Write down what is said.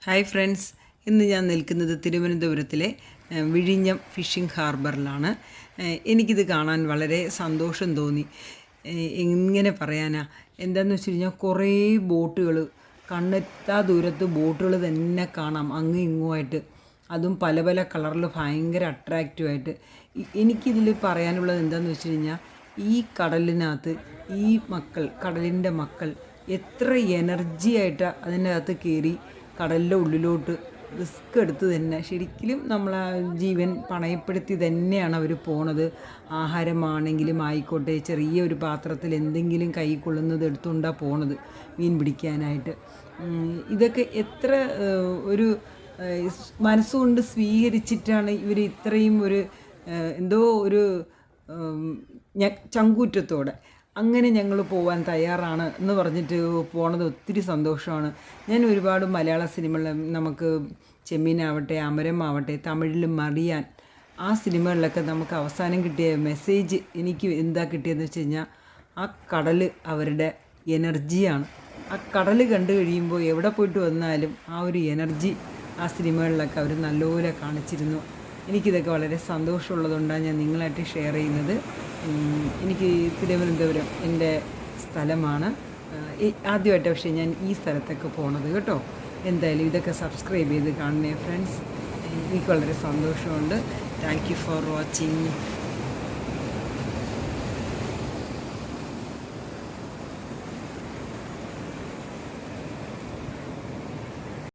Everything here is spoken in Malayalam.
ഹായ് ഫ്രണ്ട്സ്, ഇന്ന് ഞാൻ നിൽക്കുന്നത് തിരുവനന്തപുരത്തിലെ വിഴിഞ്ഞം ഫിഷിംഗ് ഹാർബറിലാണ്. എനിക്കിത് കാണാൻ വളരെ സന്തോഷം തോന്നി. എങ്ങനെ പറയാനാ, എന്താണെന്ന് വെച്ച് കഴിഞ്ഞാൽ കുറേ ബോട്ടുകൾ, കണ്ണെത്താ ദൂരത്ത് ബോട്ടുകൾ തന്നെ കാണാം അങ്ങും ഇങ്ങുമായിട്ട്. അതും പല പല കളറിൽ ഭയങ്കര അട്രാക്റ്റീവായിട്ട്. എനിക്കിതിൽ പറയാനുള്ളത് എന്താണെന്ന് വെച്ച് കഴിഞ്ഞാൽ, ഈ കടലിനകത്ത് ഈ കടലിൻ്റെ മക്കൾ എത്ര എനർജി ആയിട്ടാണ് അതിനകത്ത് കയറി കടലിൻ്റെ ഉള്ളിലോട്ട് റിസ്ക് എടുത്ത് തന്നെ ശരിക്കും നമ്മളെ ജീവൻ പണയപ്പെടുത്തി തന്നെയാണ് അവർ പോണത്. ആഹാരമാണെങ്കിലും ആയിക്കോട്ടെ, ചെറിയൊരു പാത്രത്തിൽ എന്തെങ്കിലും കൈ കൊള്ളുന്നത് എടുത്തുകൊണ്ടാണ് പോണത് മീൻ പിടിക്കാനായിട്ട്. ഇതൊക്കെ എത്ര ഒരു മനസ്സുകൊണ്ട് സ്വീകരിച്ചിട്ടാണ് ഇവർ ഇത്രയും ഒരു എന്തോ ഒരു ചങ്കൂറ്റത്തോടെ അങ്ങനെ ഞങ്ങൾ പോകാൻ തയ്യാറാണ് എന്ന് പറഞ്ഞിട്ട് പോണത് ഒത്തിരി സന്തോഷമാണ്. ഞാൻ ഒരുപാട് മലയാള സിനിമകൾ, നമുക്ക് ചെമ്മീനാവട്ടെ, അമരമാവട്ടെ, തമിഴിലും മറിയാൻ, ആ സിനിമകളിലൊക്കെ നമുക്ക് അവസാനം കിട്ടിയ മെസ്സേജ് എനിക്ക് എന്താ കിട്ടിയതെന്ന് വെച്ച് കഴിഞ്ഞാൽ, ആ കടൽ അവരുടെ എനർജിയാണ്. ആ കടൽ കണ്ടു കഴിയുമ്പോൾ എവിടെ പോയിട്ട് വന്നാലും ആ ഒരു എനർജി ആ സിനിമകളിലൊക്കെ അവർ നല്ലപോലെ കാണിച്ചിരുന്നു. എനിക്കിതൊക്കെ വളരെ സന്തോഷമുള്ളതുകൊണ്ടാണ് ഞാൻ നിങ്ങളായിട്ട് ഷെയർ ചെയ്യുന്നത്. എനിക്ക് തിരുവനന്തപുരം എൻ്റെ സ്ഥലമാണ്. ആദ്യമായിട്ട് പക്ഷേ ഞാൻ ഈ സ്ഥലത്തൊക്കെ പോണത് കേട്ടോ. എന്തായാലും ഇതൊക്കെ സബ്സ്ക്രൈബ് ചെയ്ത് കാണണേ ഫ്രണ്ട്സ്. എനിക്ക് വളരെ സന്തോഷമുണ്ട്. Thank you for watching.